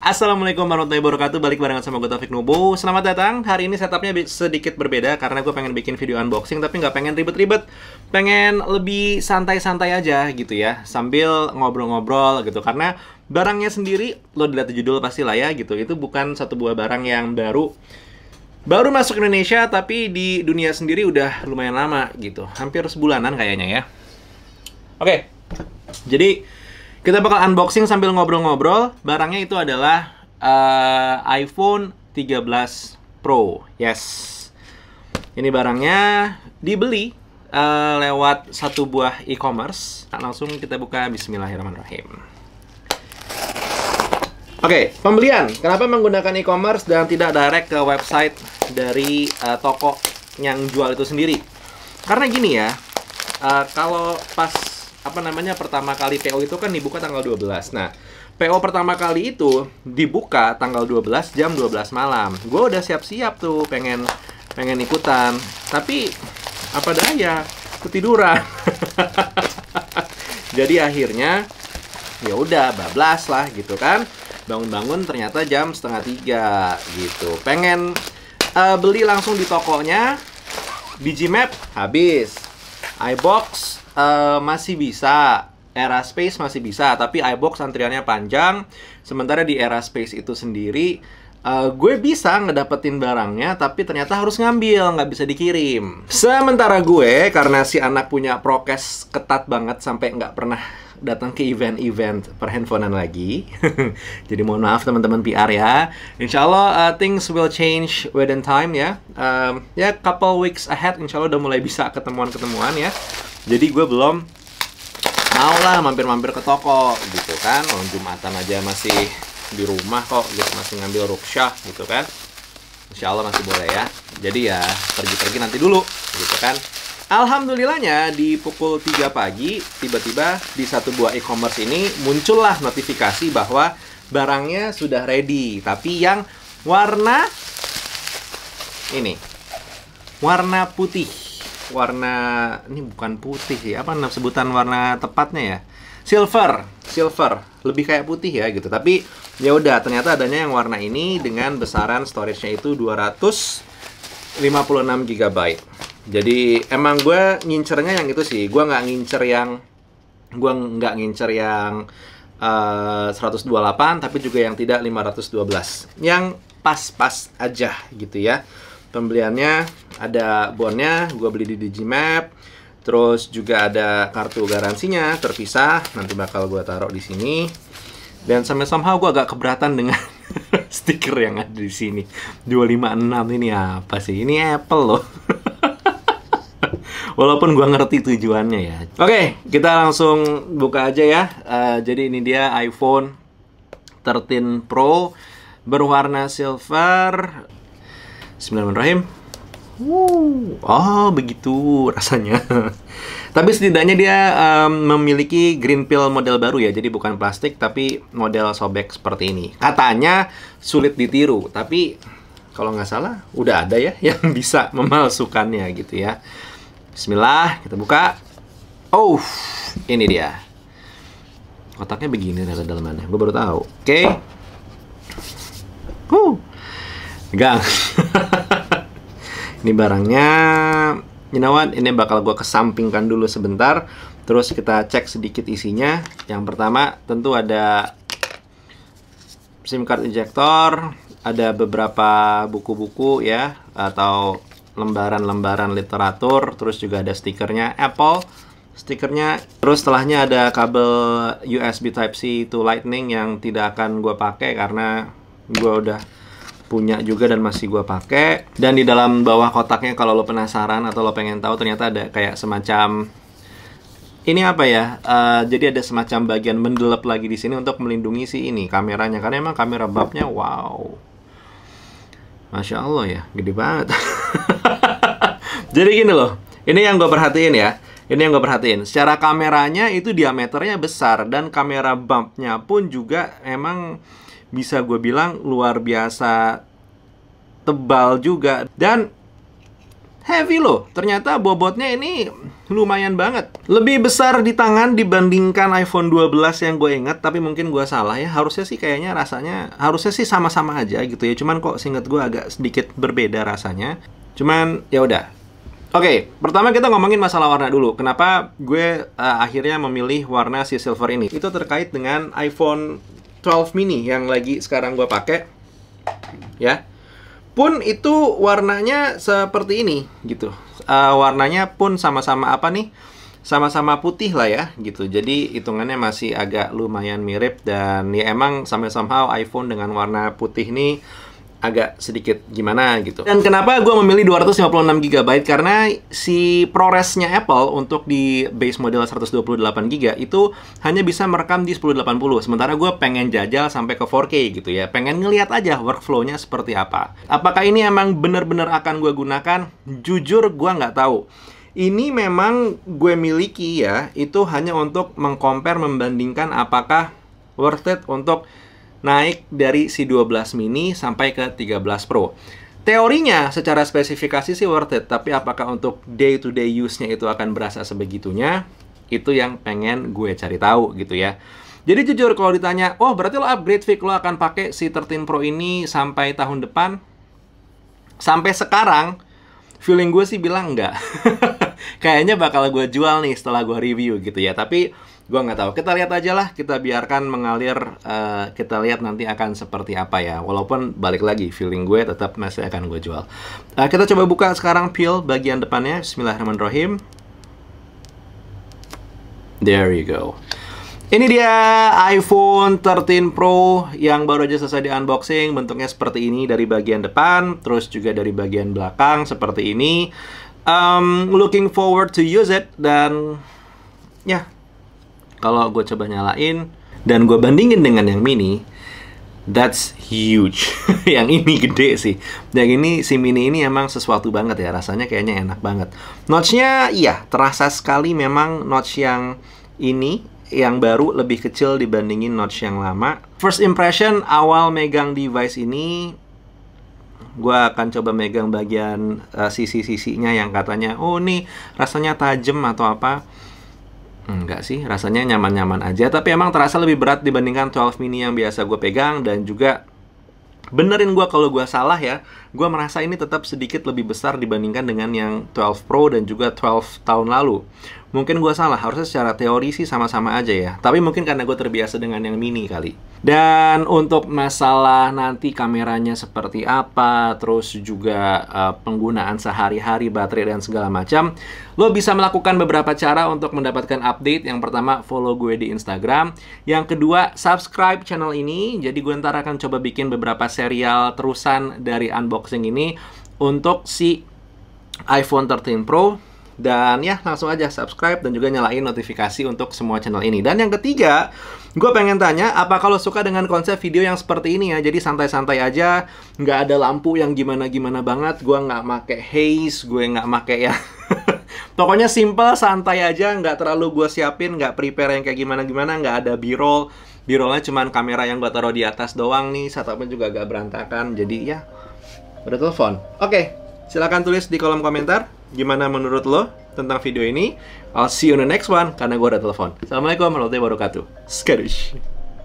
Assalamualaikum warahmatullahi wabarakatuh. Balik barengan sama gue Taufik Nubo. Selamat datang. Hari ini setupnya sedikit berbeda karena gue pengen bikin video unboxing tapi nggak pengen ribet-ribet. Pengen lebih santai-santai aja gitu ya, sambil ngobrol-ngobrol gitu. Karena barangnya sendiri, lo dilihat di judul pasti lah ya gitu, itu bukan satu buah barang yang baru masuk Indonesia, tapi di dunia sendiri udah lumayan lama gitu. Hampir sebulanan kayaknya ya. Oke, jadi kita bakal unboxing sambil ngobrol-ngobrol. Barangnya itu adalah iPhone 13 Pro. Yes. Ini barangnya dibeli lewat satu buah e-commerce. Langsung kita buka. Bismillahirrahmanirrahim. Oke, pembelian. Kenapa menggunakan e-commerce dan tidak direct ke website dari toko yang jual itu sendiri? Karena gini ya, kalau pas pertama kali PO itu kan dibuka tanggal 12. Nah, PO pertama kali itu dibuka tanggal 12 jam 12 malam. Gue udah siap-siap tuh pengen ikutan. Tapi apa daya, ketiduran. Jadi akhirnya ya udah bablas lah gitu kan. Bangun-bangun ternyata jam 2:30 gitu. Pengen beli langsung di tokonya. Digimap habis. iBox masih bisa, Eraspace masih bisa, tapi iBox antriannya panjang. Sementara di Eraspace itu sendiri, gue bisa ngedapetin barangnya, tapi ternyata harus ngambil, nggak bisa dikirim. Sementara gue, karena si anak punya prokes ketat banget, sampai nggak pernah datang ke event-event perhandphonean lagi. Jadi mohon maaf teman-teman PR ya. Insya Allah things will change within time ya. Ya couple weeks ahead, insya Allah udah mulai bisa ketemuan-ketemuan ya. Jadi gue belum mau lah mampir-mampir ke toko gitu kan. Malam Jumatan aja masih di rumah kok gitu, masih ngambil rukshoh gitu kan. Insya Allah masih boleh ya. Jadi ya pergi-pergi nanti dulu gitu kan. Alhamdulillahnya di pukul 3 pagi tiba-tiba di satu buah e-commerce ini muncullah notifikasi bahwa barangnya sudah ready. Tapi yang warna ini, warna putih. Ini bukan putih sih, apa sebutan warna tepatnya ya? Silver, lebih kayak putih ya gitu. Tapi ya udah, ternyata adanya yang warna ini dengan besaran storage-nya itu 256 GB. Jadi emang gue ngincernya yang itu sih. Gue nggak ngincer yang 128, tapi juga yang tidak 512. Yang pas-pas aja gitu ya. Pembeliannya ada bonnya, gue beli di Digimap. Terus juga ada kartu garansinya terpisah, nanti bakal gue taruh di sini. Dan somehow gue agak keberatan dengan stiker yang ada di sini. 256 ini apa sih? Ini Apple loh. Walaupun gue ngerti tujuannya ya. Oke, kita langsung buka aja ya. Jadi ini dia iPhone 13 Pro berwarna silver. Bismillahirrahmanirrahim. Oh, begitu rasanya. Tapi setidaknya dia memiliki green peel model baru ya. Jadi bukan plastik, tapi model sobek seperti ini. Katanya sulit ditiru, tapi kalau nggak salah udah ada ya yang bisa memalsukannya gitu ya. Bismillah, kita buka. Oh, ini dia. Kotaknya begini ternyata dalamannya. Gue baru tahu. Oke. Pegang. Ini barangnya. You know what? Ini bakal gue kesampingkan dulu sebentar. Terus kita cek sedikit isinya. Yang pertama tentu ada SIM card ejector. Ada beberapa buku-buku ya, atau lembaran-lembaran literatur. Terus juga ada stikernya Apple. Stikernya. Terus setelahnya ada kabel USB Type-C to Lightning yang tidak akan gue pakai karena gue udah punya juga dan masih gue pakai. Dan di dalam bawah kotaknya, kalau lo penasaran atau lo pengen tahu, ternyata ada kayak semacam ini apa ya? Jadi ada semacam bagian mendelep lagi di sini untuk melindungi si ini kameranya, karena emang kamera babnya wow, Masya Allah ya, gede banget. Jadi gini loh, ini yang gue perhatiin ya. Ini yang gue perhatiin. Secara kameranya itu diameternya besar dan kamera bumpnya pun juga emang bisa gue bilang luar biasa tebal juga. Dan heavy loh. Ternyata bobotnya ini lumayan banget. Lebih besar di tangan dibandingkan iPhone 12 yang gue ingat, tapi mungkin gue salah ya. Harusnya sih kayaknya rasanya, harusnya sih sama-sama aja gitu ya. Cuman kok seinget gue agak sedikit berbeda rasanya. Cuman ya udah. Oke, pertama kita ngomongin masalah warna dulu. Kenapa gue akhirnya memilih warna si silver ini? Itu terkait dengan iPhone 12 mini yang lagi sekarang gue pakai. Ya. Pun itu warnanya seperti ini gitu. Warnanya pun sama-sama apa nih? Sama-sama putih lah ya gitu. Jadi hitungannya masih agak lumayan mirip. Dan ya emang somehow iPhone dengan warna putih ini agak sedikit gimana gitu. Dan kenapa gue memilih 256 GB? Karena si ProRes-nya Apple untuk di base model 128 GB itu hanya bisa merekam di 1080. Sementara gue pengen jajal sampai ke 4K gitu ya. Pengen ngeliat aja workflow-nya seperti apa. Apakah ini emang bener-bener akan gue gunakan? Jujur gue nggak tahu. Ini memang gue miliki ya, itu hanya untuk mengcompare, membandingkan apakah worth it untuk naik dari si 12 mini sampai ke 13 Pro. Teorinya secara spesifikasi sih worth it, tapi apakah untuk day-to-day use-nya itu akan berasa sebegitunya? Itu yang pengen gue cari tahu gitu ya. Jadi jujur kalau ditanya, oh berarti lo upgrade Vic, lo akan pakai si 13 Pro ini sampai tahun depan? Sampai sekarang, feeling gue sih bilang enggak. Kayaknya bakal gue jual nih setelah gue review gitu ya. Tapi gue nggak tahu. Kita lihat aja lah. Kita biarkan mengalir. Kita lihat nanti akan seperti apa ya. Walaupun balik lagi, feeling gue tetap masih akan gue jual. Kita coba buka sekarang peel bagian depannya. Bismillahirrahmanirrahim. There you go. Ini dia iPhone 13 Pro yang baru aja selesai di unboxing. Bentuknya seperti ini dari bagian depan, terus juga dari bagian belakang seperti ini. Looking forward to use it. Dan ya, kalau gue coba nyalain dan gue bandingin dengan yang mini, that's huge. Yang ini gede sih. Yang ini, si mini ini emang sesuatu banget ya. Rasanya kayaknya enak banget. Notch-nya iya, terasa sekali memang notch yang ini, yang baru lebih kecil dibandingin notch yang lama. First impression awal megang device ini, gue akan coba megang bagian sisi-sisinya yang katanya, oh nih rasanya tajam atau apa. Enggak sih, rasanya nyaman-nyaman aja. Tapi emang terasa lebih berat dibandingkan 12 mini yang biasa gue pegang. Dan juga benerin gue kalau gue salah ya. Gue merasa ini tetap sedikit lebih besar dibandingkan dengan yang 12 Pro dan juga 12 tahun lalu. Mungkin gue salah, harusnya secara teori sih sama-sama aja ya. Tapi mungkin karena gue terbiasa dengan yang mini kali. Dan untuk masalah nanti kameranya seperti apa, terus juga penggunaan sehari-hari, baterai dan segala macam, lo bisa melakukan beberapa cara untuk mendapatkan update. Yang pertama, follow gue di Instagram. Yang kedua, subscribe channel ini. Jadi gue ntar akan coba bikin beberapa serial terusan dari unboxing ini untuk si iPhone 13 Pro. Dan ya, langsung aja subscribe dan juga nyalain notifikasi untuk semua channel ini. Dan yang ketiga, gue pengen tanya, apa kalau suka dengan konsep video yang seperti ini ya? Jadi santai-santai aja, nggak ada lampu yang gimana-gimana banget. Gue nggak make haze, gue nggak make ya. Pokoknya simple, santai aja, nggak terlalu gue siapin, nggak prepare yang kayak gimana-gimana, nggak ada b-roll. B-rollnya cuman kamera yang gue taruh di atas doang nih, setupnya juga agak berantakan. Jadi ya, udah telepon. Oke, silakan tulis di kolom komentar gimana menurut lo tentang video ini. I'll see you in the next one, karena gue udah telepon. Assalamualaikum warahmatullahi wabarakatuh. Skadush.